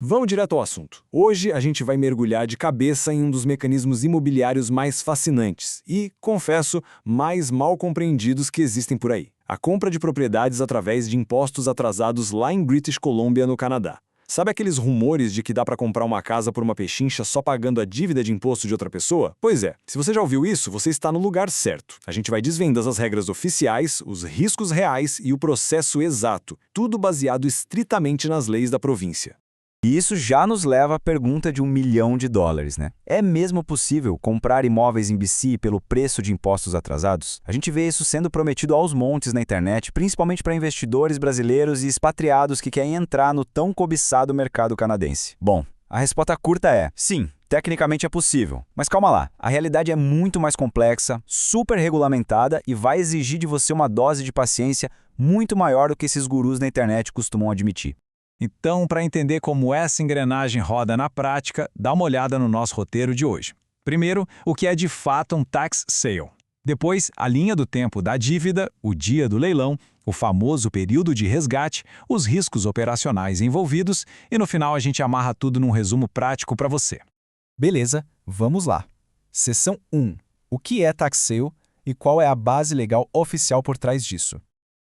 Vamos direto ao assunto. Hoje a gente vai mergulhar de cabeça em um dos mecanismos imobiliários mais fascinantes e, confesso, mais mal compreendidos que existem por aí. A compra de propriedades através de impostos atrasados lá em British Columbia, no Canadá. Sabe aqueles rumores de que dá para comprar uma casa por uma pechincha só pagando a dívida de imposto de outra pessoa? Pois é, se você já ouviu isso, você está no lugar certo. A gente vai desvendando as regras oficiais, os riscos reais e o processo exato, tudo baseado estritamente nas leis da província. E isso já nos leva à pergunta de $1 milhão, né? É mesmo possível comprar imóveis em BC pelo preço de impostos atrasados? A gente vê isso sendo prometido aos montes na internet, principalmente para investidores brasileiros e expatriados que querem entrar no tão cobiçado mercado canadense. Bom, a resposta curta é sim. Tecnicamente é possível, mas calma lá, a realidade é muito mais complexa, super regulamentada e vai exigir de você uma dose de paciência muito maior do que esses gurus na internet costumam admitir. Então, para entender como essa engrenagem roda na prática, dá uma olhada no nosso roteiro de hoje. Primeiro, o que é de fato um tax sale. Depois, a linha do tempo da dívida, o dia do leilão, o famoso período de resgate, os riscos operacionais envolvidos e no final a gente amarra tudo num resumo prático para você. Beleza, vamos lá. Seção 1. O que é tax sale e qual é a base legal oficial por trás disso?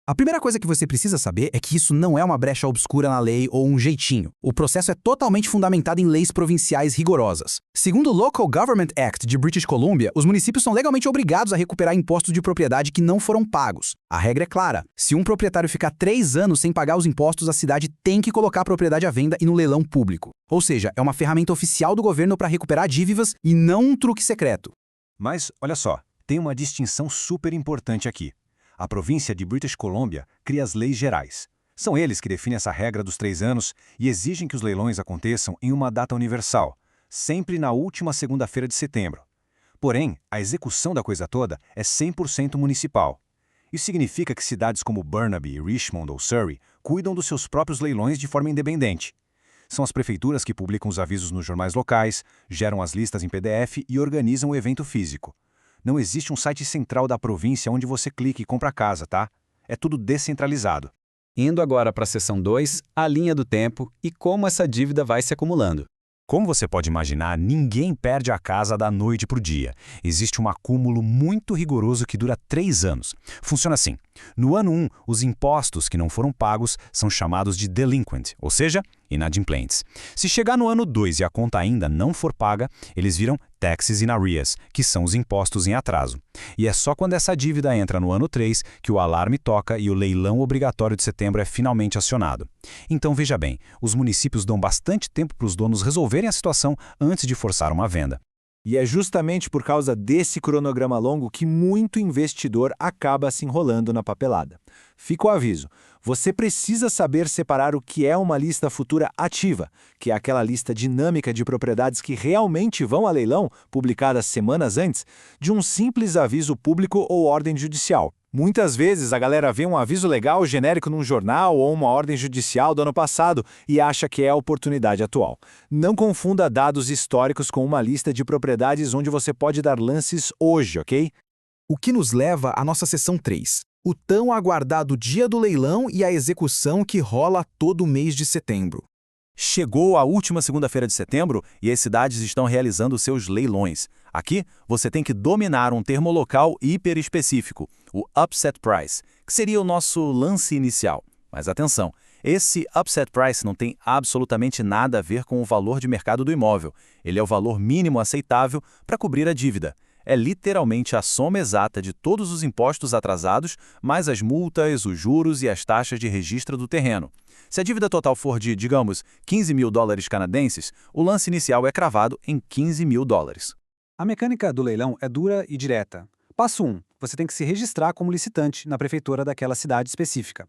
A primeira coisa que você precisa saber é que isso não é uma brecha obscura na lei ou um jeitinho. O processo é totalmente fundamentado em leis provinciais rigorosas. Segundo o Local Government Act de British Columbia, os municípios são legalmente obrigados a recuperar impostos de propriedade que não foram pagos. A regra é clara. Se um proprietário ficar 3 anos sem pagar os impostos, a cidade tem que colocar a propriedade à venda e no leilão público. Ou seja, é uma ferramenta oficial do governo para recuperar dívidas e não um truque secreto. Mas, olha só, tem uma distinção super importante aqui. A província de British Columbia cria as leis gerais. São eles que definem essa regra dos 3 anos e exigem que os leilões aconteçam em uma data universal, sempre na última segunda-feira de setembro. Porém, a execução da coisa toda é 100% municipal. Isso significa que cidades como Burnaby, Richmond ou Surrey cuidam dos seus próprios leilões de forma independente. São as prefeituras que publicam os avisos nos jornais locais, geram as listas em PDF e organizam o evento físico. Não existe um site central da província onde você clica e compra a casa, tá? É tudo descentralizado. Indo agora para a seção 2, a linha do tempo e como essa dívida vai se acumulando. Como você pode imaginar, ninguém perde a casa da noite para o dia. Existe um acúmulo muito rigoroso que dura 3 anos. Funciona assim. No ano 1, os impostos que não foram pagos são chamados de delinquent, ou seja, inadimplentes. Se chegar no ano 2 e a conta ainda não for paga, eles viram taxes in arrears, que são os impostos em atraso. E é só quando essa dívida entra no ano 3 que o alarme toca e o leilão obrigatório de setembro é finalmente acionado. Então veja bem, os municípios dão bastante tempo para os donos resolverem a situação antes de forçar uma venda. E é justamente por causa desse cronograma longo que muito investidor acaba se enrolando na papelada. Fica o aviso, você precisa saber separar o que é uma lista futura ativa, que é aquela lista dinâmica de propriedades que realmente vão a leilão, publicadas semanas antes, de um simples aviso público ou ordem judicial. Muitas vezes a galera vê um aviso legal genérico num jornal ou uma ordem judicial do ano passado e acha que é a oportunidade atual. Não confunda dados históricos com uma lista de propriedades onde você pode dar lances hoje, ok? O que nos leva à nossa seção 3. O tão aguardado dia do leilão e a execução que rola todo mês de setembro. Chegou a última segunda-feira de setembro e as cidades estão realizando seus leilões. Aqui, você tem que dominar um termo local hiper específico, o upset price, que seria o nosso lance inicial. Mas atenção, esse upset price não tem absolutamente nada a ver com o valor de mercado do imóvel. Ele é o valor mínimo aceitável para cobrir a dívida. É literalmente a soma exata de todos os impostos atrasados, mais as multas, os juros e as taxas de registro do terreno. Se a dívida total for de, digamos, $15 mil canadenses, o lance inicial é cravado em $15 mil. A mecânica do leilão é dura e direta. Passo 1. Você tem que se registrar como licitante na prefeitura daquela cidade específica.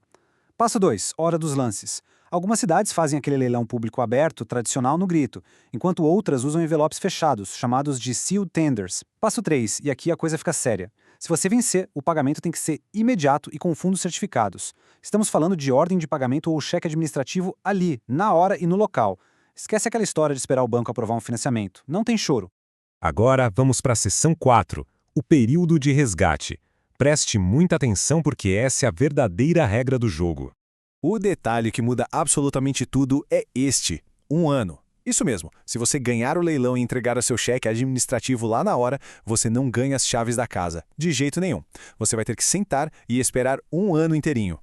Passo 2. Hora dos lances. Algumas cidades fazem aquele leilão público aberto tradicional no grito, enquanto outras usam envelopes fechados, chamados de sealed tenders. Passo 3. E aqui a coisa fica séria. Se você vencer, o pagamento tem que ser imediato e com fundos certificados. Estamos falando de ordem de pagamento ou cheque administrativo ali, na hora e no local. Esquece aquela história de esperar o banco aprovar um financiamento. Não tem choro. Agora vamos para a seção 4, o período de resgate. Preste muita atenção porque essa é a verdadeira regra do jogo. O detalhe que muda absolutamente tudo é este. 1 ano. Isso mesmo, se você ganhar o leilão e entregar o seu cheque administrativo lá na hora, você não ganha as chaves da casa, de jeito nenhum. Você vai ter que sentar e esperar 1 ano inteirinho.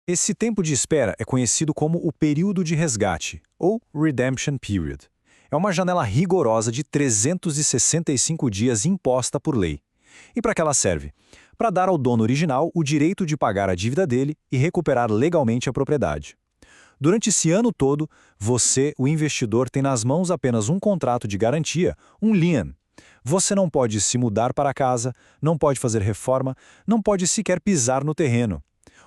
Esse tempo de espera é conhecido como o período de resgate, ou Redemption Period. É uma janela rigorosa de 365 dias imposta por lei. E para que ela serve? Para dar ao dono original o direito de pagar a dívida dele e recuperar legalmente a propriedade. Durante esse ano todo, você, o investidor, tem nas mãos apenas um contrato de garantia, um lien. Você não pode se mudar para casa, não pode fazer reforma, não pode sequer pisar no terreno.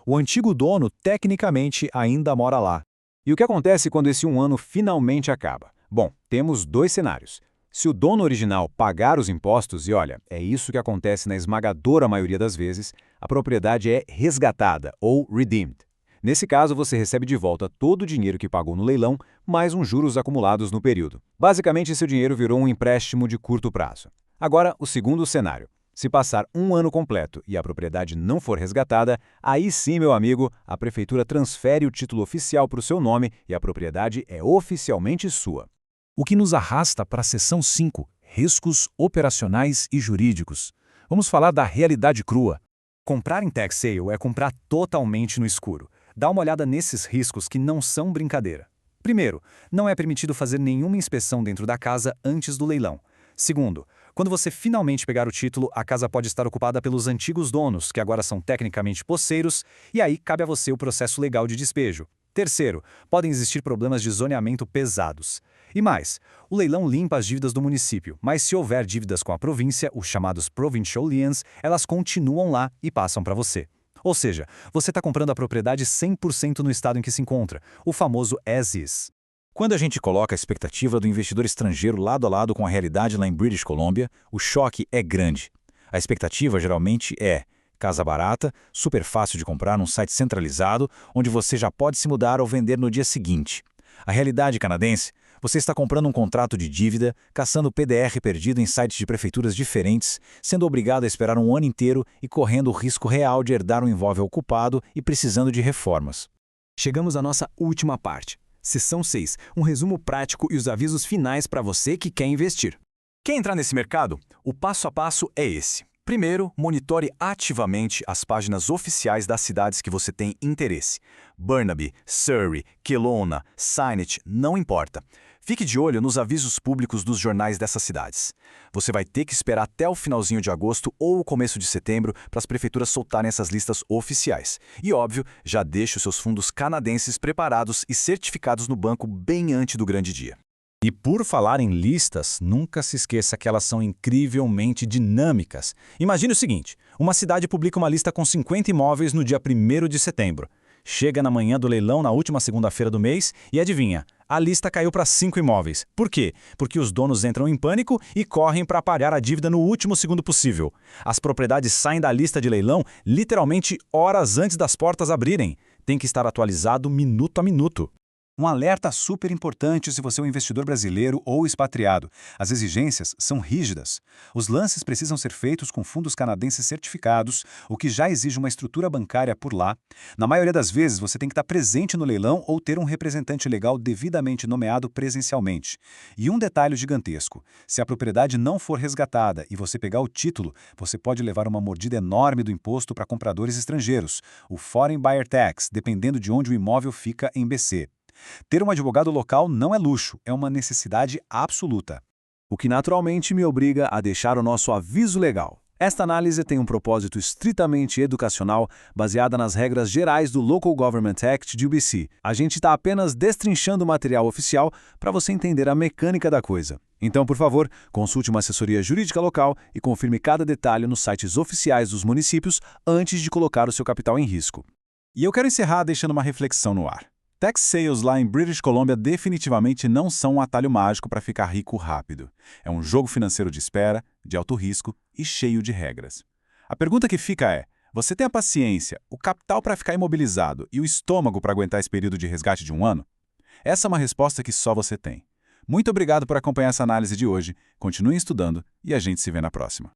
O antigo dono, tecnicamente, ainda mora lá. E o que acontece quando esse 1 ano finalmente acaba? Bom, temos 2 cenários. Se o dono original pagar os impostos, e olha, é isso que acontece na esmagadora maioria das vezes, a propriedade é resgatada, ou redeemed. Nesse caso, você recebe de volta todo o dinheiro que pagou no leilão, mais uns juros acumulados no período. Basicamente, seu dinheiro virou um empréstimo de curto prazo. Agora, o segundo cenário. Se passar 1 ano completo e a propriedade não for resgatada, aí sim, meu amigo, a prefeitura transfere o título oficial para o seu nome e a propriedade é oficialmente sua. O que nos arrasta para a seção 5, riscos operacionais e jurídicos. Vamos falar da realidade crua. Comprar em tax sale é comprar totalmente no escuro. Dá uma olhada nesses riscos que não são brincadeira. Primeiro, não é permitido fazer nenhuma inspeção dentro da casa antes do leilão. Segundo, quando você finalmente pegar o título, a casa pode estar ocupada pelos antigos donos, que agora são tecnicamente posseiros, e aí cabe a você o processo legal de despejo. Terceiro, podem existir problemas de zoneamento pesados. E mais, o leilão limpa as dívidas do município, mas se houver dívidas com a província, os chamados provincial liens, elas continuam lá e passam para você. Ou seja, você está comprando a propriedade 100% no estado em que se encontra, o famoso as is. Quando a gente coloca a expectativa do investidor estrangeiro lado a lado com a realidade lá em British Columbia, o choque é grande. A expectativa geralmente é casa barata, super fácil de comprar num site centralizado, onde você já pode se mudar ou vender no dia seguinte. A realidade canadense, você está comprando um contrato de dívida, caçando PDR perdido em sites de prefeituras diferentes, sendo obrigado a esperar 1 ano inteiro e correndo o risco real de herdar um imóvel ocupado e precisando de reformas. Chegamos à nossa última parte. Seção 6, um resumo prático e os avisos finais para você que quer investir. Quer entrar nesse mercado? O passo a passo é esse. Primeiro, monitore ativamente as páginas oficiais das cidades que você tem interesse. Burnaby, Surrey, Kelowna, Saanich, não importa. Fique de olho nos avisos públicos dos jornais dessas cidades. Você vai ter que esperar até o finalzinho de agosto ou o começo de setembro para as prefeituras soltarem essas listas oficiais. E, óbvio, já deixe os seus fundos canadenses preparados e certificados no banco bem antes do grande dia. E por falar em listas, nunca se esqueça que elas são incrivelmente dinâmicas. Imagine o seguinte, uma cidade publica uma lista com 50 imóveis no dia 1º de setembro. Chega na manhã do leilão na última segunda-feira do mês e adivinha, a lista caiu para 5 imóveis. Por quê? Porque os donos entram em pânico e correm para pagar a dívida no último segundo possível. As propriedades saem da lista de leilão literalmente horas antes das portas abrirem. Tem que estar atualizado minuto a minuto. Um alerta super importante se você é um investidor brasileiro ou expatriado. As exigências são rígidas. Os lances precisam ser feitos com fundos canadenses certificados, o que já exige uma estrutura bancária por lá. Na maioria das vezes, você tem que estar presente no leilão ou ter um representante legal devidamente nomeado presencialmente. E um detalhe gigantesco, se a propriedade não for resgatada e você pegar o título, você pode levar uma mordida enorme do imposto para compradores estrangeiros, o Foreign Buyer Tax, dependendo de onde o imóvel fica em BC. Ter um advogado local não é luxo, é uma necessidade absoluta. O que naturalmente me obriga a deixar o nosso aviso legal. Esta análise tem um propósito estritamente educacional, baseada nas regras gerais do Local Government Act de UBC. A gente está apenas destrinchando o material oficial para você entender a mecânica da coisa. Então, por favor, consulte uma assessoria jurídica local e confirme cada detalhe nos sites oficiais dos municípios antes de colocar o seu capital em risco. E eu quero encerrar deixando uma reflexão no ar. Tax sales lá em British Columbia definitivamente não são um atalho mágico para ficar rico rápido. É um jogo financeiro de espera, de alto risco e cheio de regras. A pergunta que fica é, você tem a paciência, o capital para ficar imobilizado e o estômago para aguentar esse período de resgate de 1 ano? Essa é uma resposta que só você tem. Muito obrigado por acompanhar essa análise de hoje, continue estudando e a gente se vê na próxima.